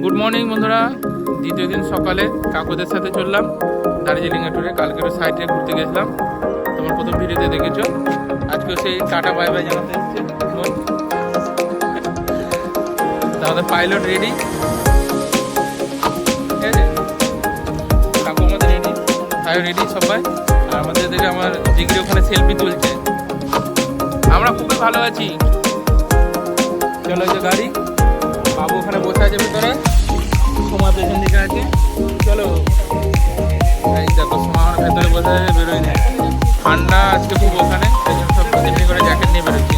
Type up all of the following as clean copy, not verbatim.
Good morning বন্ধুরা, দ্বিতীয় দিন সকালে কাকুদের সাথে চললাম দার্জিলিংয়ের ট্যুরে। কালকে একটু সাইডে ঘুরতে গেছিলাম, তোমার প্রথম ভিডিওতে দেখেছো। আজকে সেই টাটা বাই বাই জানাতে এসেছে। আমাদের পাইলট রেডি, ঠিক আছে, কাকু আমাদের রেডি, ভাইও রেডি সবাই। আর আমাদের দেখে আমার জিগরি ওখানে সেলফি তুলছে। আমরা খুবই ভালো আছি। চলো যে গাড়ি, বাবু ওখানে বসে আছে ভিতরে, সোমা পেছন দিকে আছে। চলো, এই দেখো সোমা আমার ভেতরে বসে আছে, বেরোয় না। ঠান্ডা আজকে খুব ওখানে, সেই জন্য সব প্রতিদিন করে জ্যাকেট নিয়ে বেরোচ্ছি।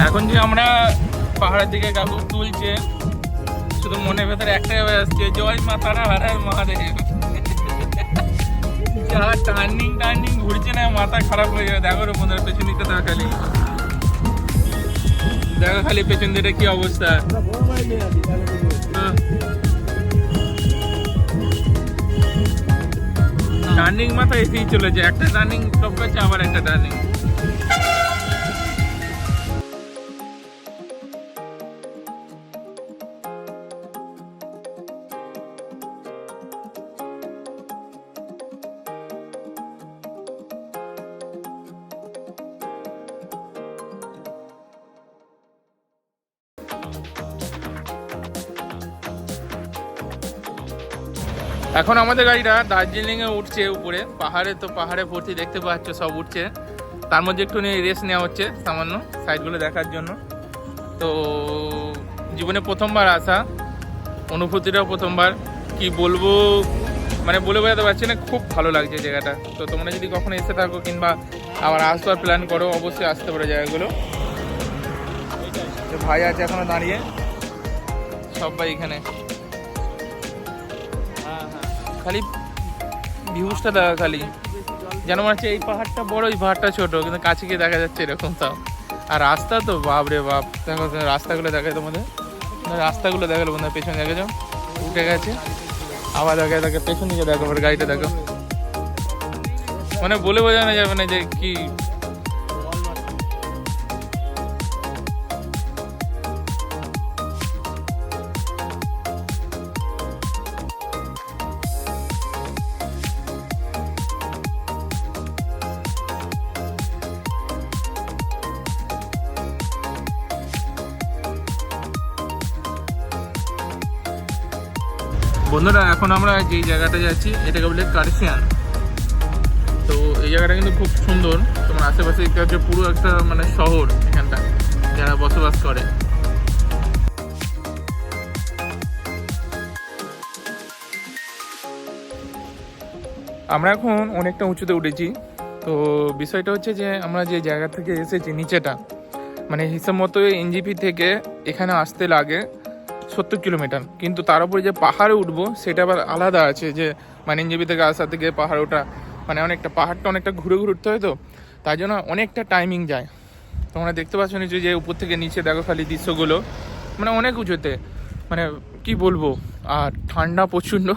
এখন যে আমরা পাহাড়ের দিকে কাকু তুলছে, শুধু মনের ভেতরে একটাই আসছে, জয় মা তারা, হর হর মহাদেব। যা টার্নিং ঘুরছে না, মাথা খারাপ হয়ে যাবে। দেখো রে বন্ধুরা, পেছন দিকটা দেখা খালি, দেখো খালি পেছন দিকটা কি অবস্থা। টার্নিং মাথা এসেই চলেছে, একটা টার্নিং টপ করছে, আবার একটা টার্নিং। এখন আমাদের গাড়িটা দার্জিলিংয়ে উঠছে উপরে পাহাড়ে, তো পাহাড়ে ভর্তি দেখতে পাচ্ছ সব উঠছে। তার মধ্যে একটু রেস্ট নেওয়া হচ্ছে সামান্য, সাইডগুলো দেখার জন্য। তো জীবনে প্রথমবার আসা, অনুভূতিটাও প্রথমবার। কি বলবো, মানে বলে বোঝাতে পারছি না, খুব ভালো লাগছে জায়গাটা। তো তোমরা যদি কখনো এসে থাকো কিংবা আবার আসবার প্ল্যান করো, অবশ্যই আসতে পারো জায়গাগুলো। ভাই আছে এখনো দাঁড়িয়ে, সবাই এখানে। খালি ভিউজটা দেখা, খালি যেন মনে হচ্ছে এই পাহাড়টা বড়, এই পাহাড়টা ছোট, কিন্তু কাছে গিয়ে দেখা যাচ্ছে এরকম। তাও আর রাস্তা তো বাপ রে বাপ, দেখো রাস্তাগুলো দেখায় তোমাদের, রাস্তাগুলো দেখালো বন্ধু। পেছনে দেখেছো উঠে গেছে, আবার দেখায়, দেখে পেছন দিকে দেখো, গাড়িটা দেখো, মানে বলে বোঝানো যাবে না যে কি। বন্ধুরা এখন আমরা যে জায়গাটা যাচ্ছি এটাকে বলে কার্সিয়ান। তো এই জায়গাটা কিন্তু খুব সুন্দর, তোমরা যেমন আশেপাশে একটা হচ্ছে পুরো একটা মানে শহর এখানটা যারা বসবাস করে। আমরা এখন অনেকটা উঁচুতে উঠেছি। তো বিষয়টা হচ্ছে যে আমরা যে জায়গা থেকে এসেছি নিচেটা মানে হিসাব মতো এনজিপি থেকে এখানে আসতে লাগে 70 কিলোমিটার, কিন্তু তার উপরে যে পাহাড়ে উঠবো সেটা আবার আলাদা আছে, যে মানে এনজিপি থেকে আসা থেকে পাহাড় ওঠা মানে অনেকটা পাহাড়টা অনেকটা ঘুরে ঘুরে উঠতে হয়, তো তাই জন্য অনেকটা টাইমিং যায়। তোমরা দেখতে পাচ্ছ নিচে যে উপর থেকে নিচে দেখো খালি দৃশ্যগুলো মানে অনেক উঁচুতে, মানে কি বলবো। আর ঠান্ডা প্রচণ্ড,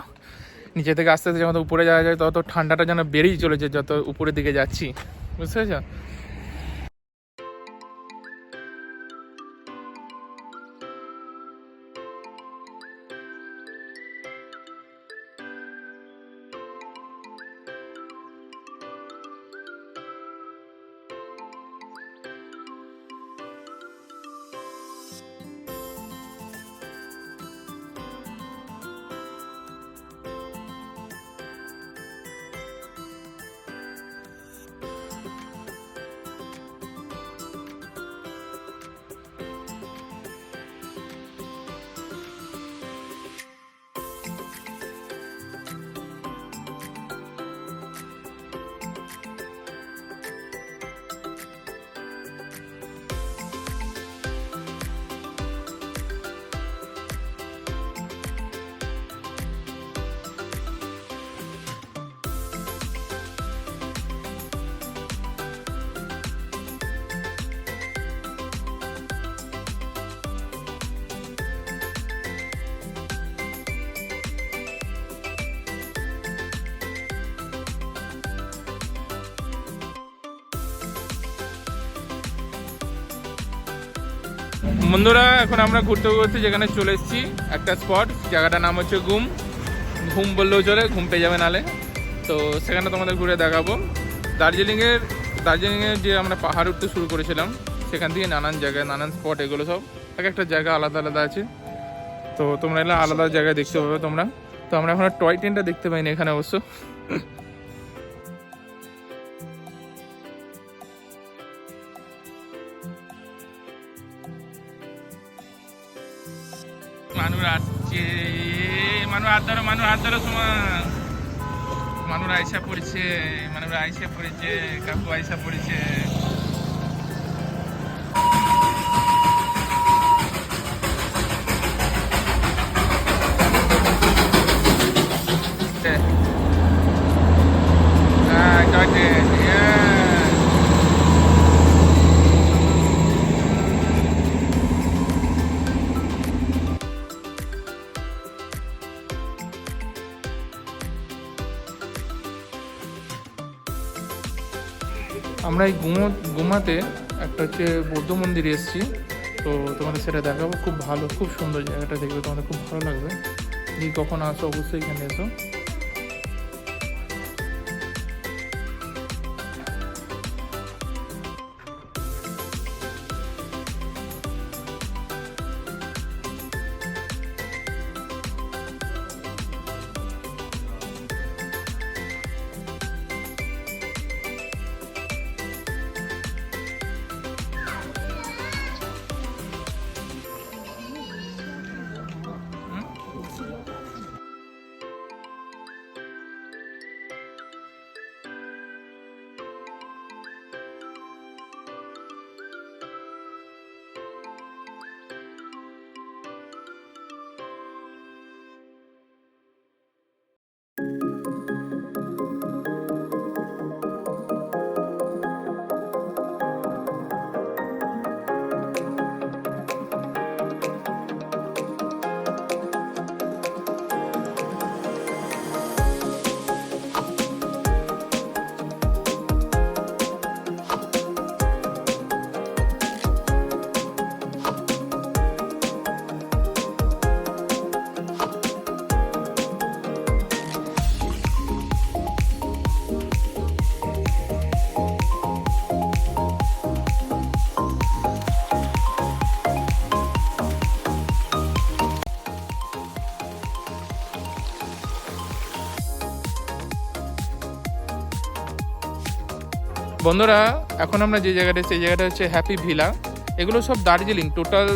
নিচে থেকে আস্তে আস্তে যত উপরে যাওয়া যায় তত ঠান্ডাটা যেন বেড়েই চলেছে যত উপরের দিকে যাচ্ছি, বুঝতে পেরেছ? বন্ধুরা এখন আমরা ঘুরতে ঘুরতে যেখানে চলে এসেছি একটা স্পট, জায়গাটার নাম হচ্ছে ঘুম। ঘুম বললেও চলে, ঘুম পেয়ে যাবে নালে। তো সেখানে তোমাদের ঘুরে দেখাবো। দার্জিলিংয়ের যে আমরা পাহাড় উঠতে শুরু করেছিলাম সেখান থেকে নানান জায়গায় নানান স্পট, এগুলো সব এক একটা জায়গা আলাদা আলাদা আছে। তো তোমরা এলে আলাদা জায়গায় দেখতে পাবে তোমরা। তো আমরা এখন টয় ট্রেনটা দেখতে পাইনি এখানে অবশ্য। মানুষ আসছে, মানুষ হাত ধরো সমান, মানুষ আইসা পড়েছে, কাকু আইসা পড়েছে। আমরা এই গুমাতে একটা হচ্ছে বৌদ্ধ মন্দিরে এসেছি। তো তোমাদের সেটা দেখাবো, খুব ভালো, খুব সুন্দর জায়গাটা, দেখবে তোমাদের খুব ভালো লাগবে। যদি কখন আসো অবশ্যই এখানে এসো। বন্ধুরা এখন আমরা যে জায়গাটা, সেই জায়গাটা হচ্ছে হ্যাপি ভিলা। এগুলো সব দার্জিলিং টোটাল।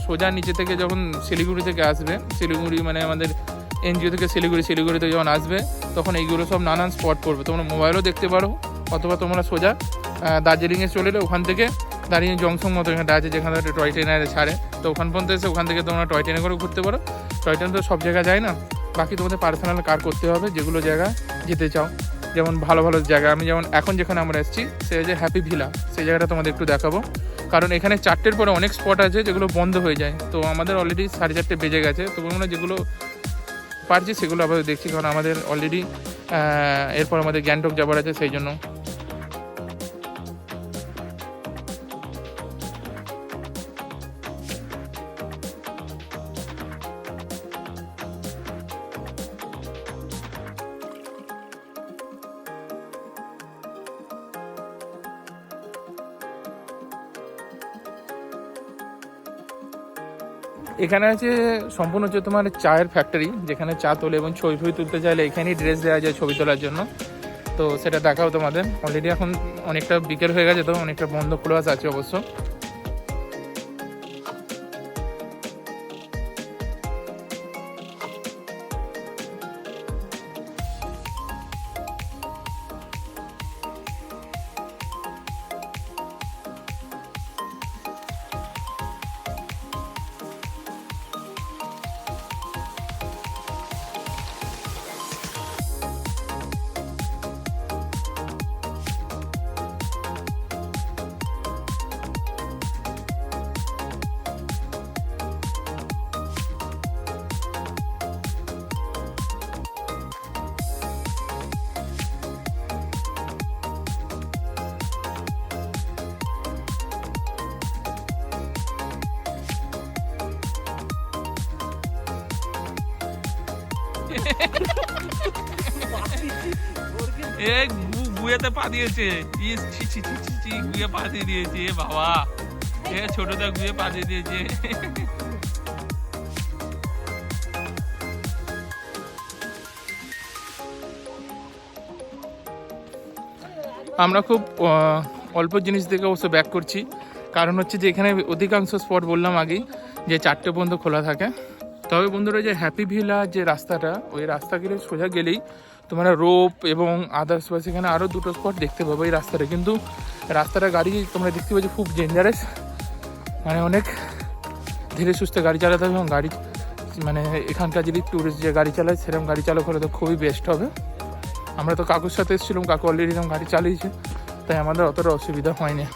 সোজা নিচে থেকে যখন শিলিগুড়ি থেকে আসবে, শিলিগুড়ি মানে আমাদের এনজিও থেকে শিলিগুড়িতে যখন আসবে, তখন এইগুলো সব নানান স্পট পড়বে। তোমরা মোবাইলও দেখতে পারো, অথবা তোমরা সোজা দার্জিলিংয়ে চলে এলে ওখান থেকে দার্জিলিং জংশন মতো এখানটা আছে, যেখানে টয় ট্রেনে ছাড়ে। তো ওখান পর্যন্ত এসে ওখান থেকে তোমরা টয় ট্রেনে করে ঘুরতে পারো। টয় ট্রেন তো সব জায়গায় যায় না, বাকি তোমাদের পার্সোনাল কার করতে হবে যেগুলো জায়গা যেতে চাও। যেমন ভালো ভালো জায়গা, আমি যেমন এখন যেখানে আমরা এসেছি সে যে হ্যাপি ভিলা, সেই জায়গাটা তোমাদের একটু দেখাবো। কারণ এখানে 4টের পরে অনেক স্পট আছে যেগুলো বন্ধ হয়ে যায়। তো আমাদের অলরেডি 4:30 বেজে গেছে। তো আমরা যেগুলো পারছি সেগুলো আবার দেখছি, কারণ আমাদের অলরেডি এরপর আমাদের গ্যাংটক যাবার আছে, সেই জন্য। এখানে আছে সম্পূর্ণ হচ্ছে তোমার চায়ের ফ্যাক্টরি, যেখানে চা তোলে, এবং ছবি তুলতে চাইলে এখানেই ড্রেস দেওয়া যায় ছবি তোলার জন্য। তো সেটা দেখাও তোমাদের। অলরেডি এখন অনেকটা বিকেল হয়ে গেছে, তো অনেকটা বন্ধ ক্লোজ আছে অবশ্য। গুয়েতে পা দিয়েছে, গুয়ে পা দিয়ে দিয়েছে বাবা, ছোটদা গুয়ে পা দিয়ে দিয়েছে। আমরা খুব অল্প জিনিস থেকে অবশ্য ব্যাক করছি, কারণ হচ্ছে যে এখানে অধিকাংশ স্পট বললাম আগেই যে 4টে পর্যন্ত খোলা থাকে। তবে বন্ধুরা, যে হ্যাপি ভিলা যে রাস্তাটা, ওই রাস্তা গেলে সোজা গেলেই তোমরা রোপ এবং আদার্স বাস এখানে আরও 2টো স্পট দেখতে পাবো এই রাস্তাটা। কিন্তু রাস্তাটা গাড়ি তোমরা দেখতে পাচ্ছ খুব ডেঞ্জারাস, মানে অনেক ধীরে সুস্থে গাড়ি চালাতে হবে। এবং গাড়ি মানে এখানকার যদি ট্যুরিস্ট যে গাড়ি চালায় সেরকম গাড়ি চালক হলে তো খুবই বেস্ট হবে। আমরা তো কাকুর সাথে এসেছিলাম, কাকু অলরেডি এরকম গাড়ি চালিয়েছে, তাই আমাদের অতটা অসুবিধা হয়নি।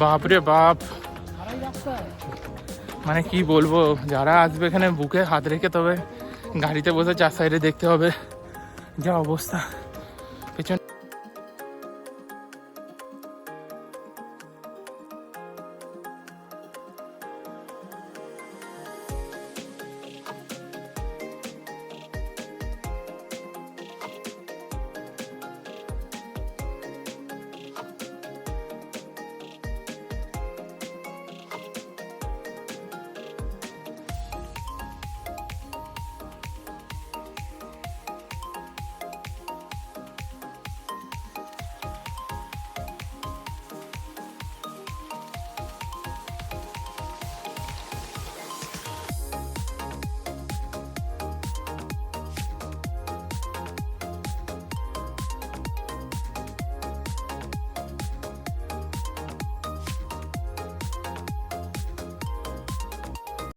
বাপরে বাপ, মানে কি বলবো, যারা আসবে এখানে বুকে হাত রেখে তবে গাড়িতে বসে 4 সাইডে দেখতে হবে, যা অবস্থা।